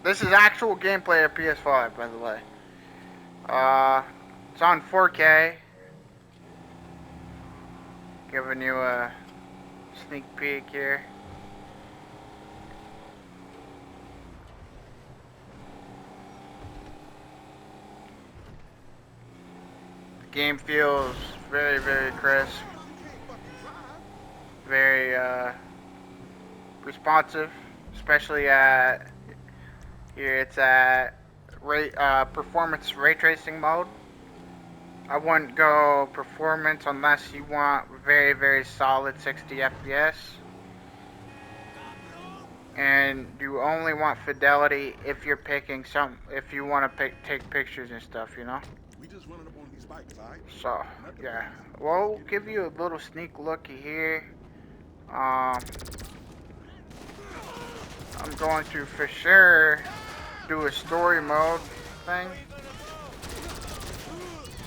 This is actual gameplay of PS5, by the way. It's on 4K. Giving you a sneak peek here. The game feels very, very crisp. Very, responsive. Especially at, here it's at performance ray tracing mode. I wouldn't go performance unless you want very, very solid 60 FPS. And you only want fidelity if you're picking if you want to take pictures and stuff, you know? We just running up on these bikes, alright? So, yeah. We'll give you a little sneak looky here. Um, I'm going to for sure do a story mode thing.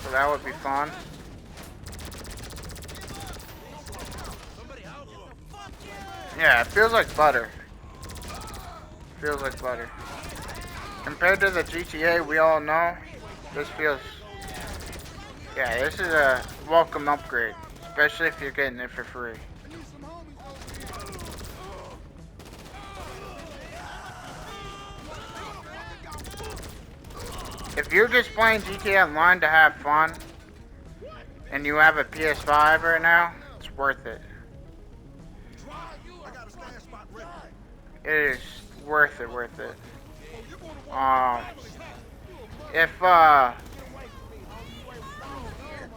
So that would be fun. Yeah, it feels like butter. Feels like butter. Compared to the GTA we all know, this feels... Yeah, this is a welcome upgrade. Especially if you're getting it for free. If you're just playing GTA Online to have fun, and you have a PS5 right now, it's worth it. It is worth it, worth it. If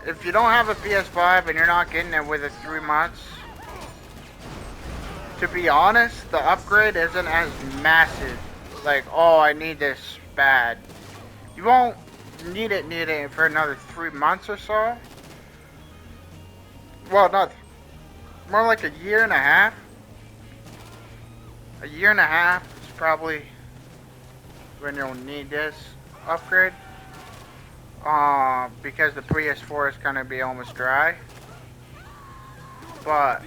if you don't have a PS5 and you're not getting it within 3 months, to be honest, the upgrade isn't as massive. Like, oh, I need this bad. You won't need it for another 3 months or so. Well, not more like a year and a half. A year and a half is probably when you'll need this upgrade. Because the PS4 is gonna be almost dry. But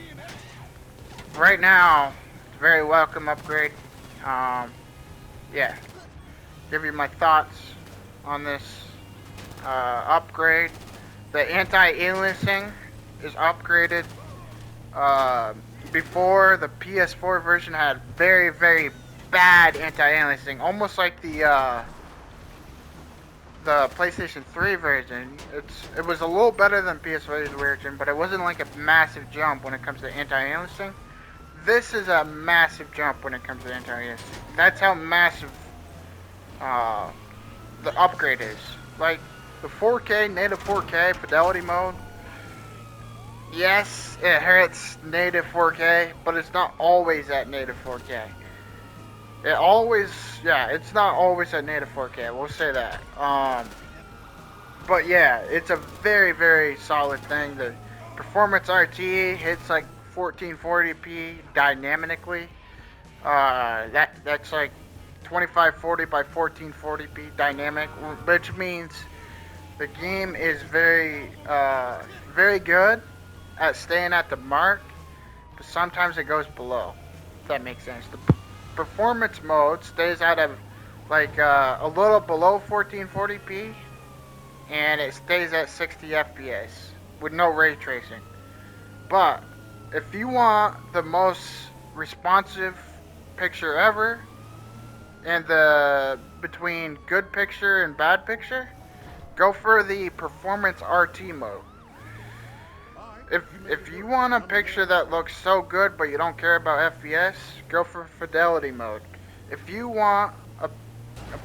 right now, it's a very welcome upgrade. Yeah. Give you my thoughts on this upgrade. The anti-aliasing is upgraded. Before, the PS4 version had very, very bad anti-aliasing, almost like the PlayStation 3 version. It was a little better than PS4's version, but it wasn't like a massive jump when it comes to anti-aliasing. This is a massive jump when it comes to anti-aliasing. That's how massive the upgrade is. Like the 4K, native 4K fidelity mode. Yes, it hurts native 4K, but it's not always at native 4K. It's not always at native 4K. We'll say that. But yeah, it's a very, very solid thing. The performance RT hits like 1440p dynamically. That's like 2540 by 1440p dynamic, which means the game is very, very good at staying at the mark, but sometimes it goes below. If that makes sense. The performance mode stays at a little below 1440p, and it stays at 60 FPS with no ray tracing. But if you want the most responsive picture ever, and the between good picture and bad picture, go for the performance RT mode. If you want a picture that looks so good but you don't care about FPS, go for fidelity mode. If you want a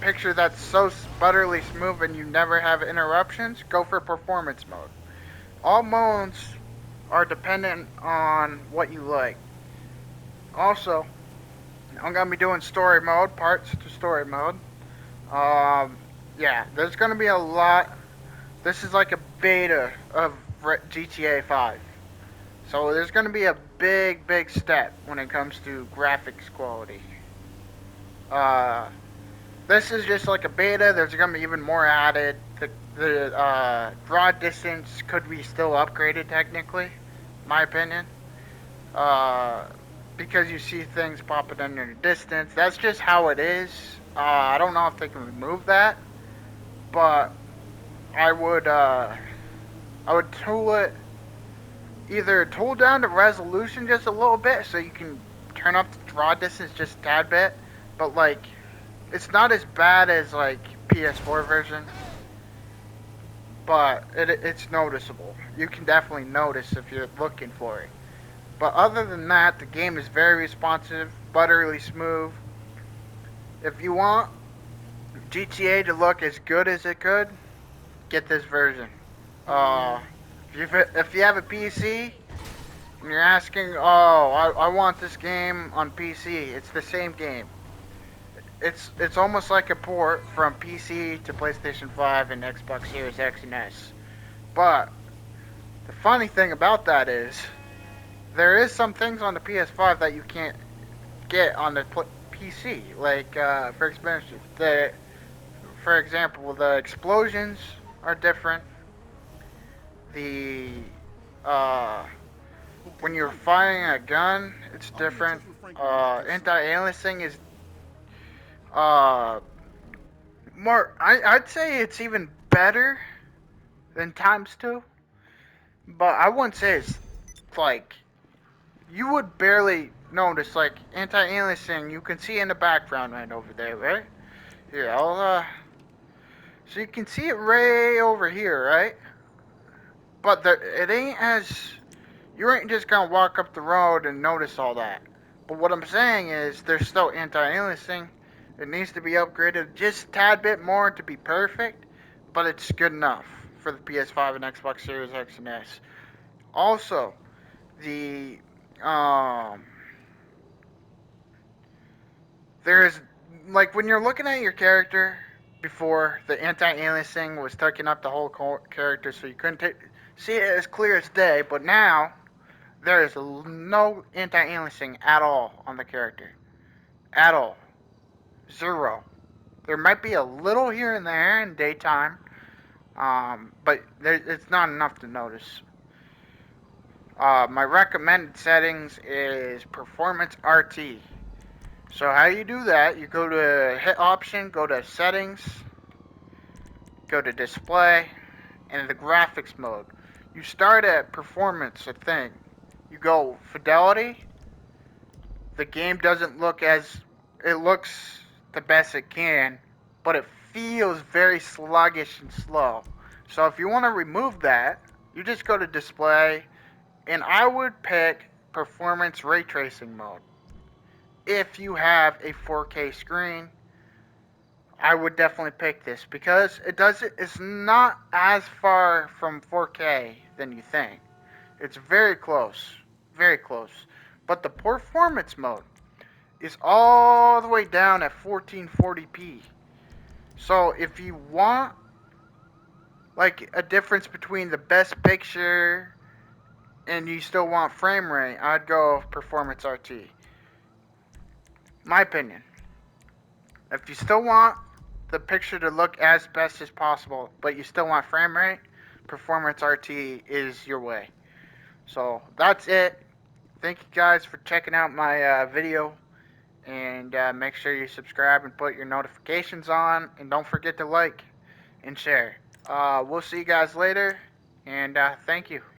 picture that's so butterly smooth and you never have interruptions, go for performance mode. All modes are dependent on what you like. Also, I'm gonna be doing story mode, parts to story mode. Yeah, there's gonna be a lot. This is like a beta of GTA 5. So there's gonna be a big, big step when it comes to graphics quality. This is just like a beta. There's gonna be even more added. The draw distance could be still upgraded technically, my opinion. Because you see things popping in the distance. That's just how it is. I don't know if they can remove that, but I would I would tool it, either tool down the resolution just a little bit so you can turn up the draw distance just a tad bit, but like it's not as bad as like PS4 version, but it's noticeable. You can definitely notice if you're looking for it. But other than that, the game is very responsive, butterly smooth. If you want GTA to look as good as it could, get this version. Uh, if you have a PC and you're asking, oh, I want this game on PC, it's the same game. It's almost like a port from PC to PlayStation 5 and Xbox Series X and S. But the funny thing about that is there is some things on the PS5 that you can't get on the PC. Like for example, the explosions are different. The uh, when you're firing a gun, it's I'll be in different. touch with Frank when I get this sorted. Anti-aliasing is uh, more. I'd say it's even better than times two, but I wouldn't say it's like you would barely notice. Like anti-aliasing, you can see in the background right over there, right? Here, I'll so you can see it way over here, right? But it ain't as you ain't just gonna walk up the road and notice all that. But what I'm saying is there's still anti-aliasing. It needs to be upgraded just a tad bit more to be perfect, but it's good enough for the PS5 and Xbox Series X and S. Also, the um there's like when you're looking at your character before, the anti-aliasing was taking up the whole character, so you couldn't see it as clear as day. But now there is no anti-aliasing at all on the character, at all, zero. There might be a little here and there in daytime, but it's not enough to notice. My recommended settings is Performance RT. So how you do that? You go to hit option, go to settings, go to display, and the graphics mode. You start at performance, I think. You go fidelity. The game doesn't look as it looks the best it can, but it feels very sluggish and slow. So if you want to remove that, you just go to display, and I would pick performance ray tracing mode. If you have a 4K screen, I would definitely pick this because it's not as far from 4K than you think. It's very close, very close. But the performance mode is all the way down at 1440p. So if you want like a difference between the best picture and you still want frame rate, I'd go performance RT. My opinion. If you still want the picture to look as best as possible, but you still want frame rate, performance RT is your way. So that's it. Thank you guys for checking out my video. And make sure you subscribe and put your notifications on. And don't forget to like and share. We'll see you guys later. And thank you.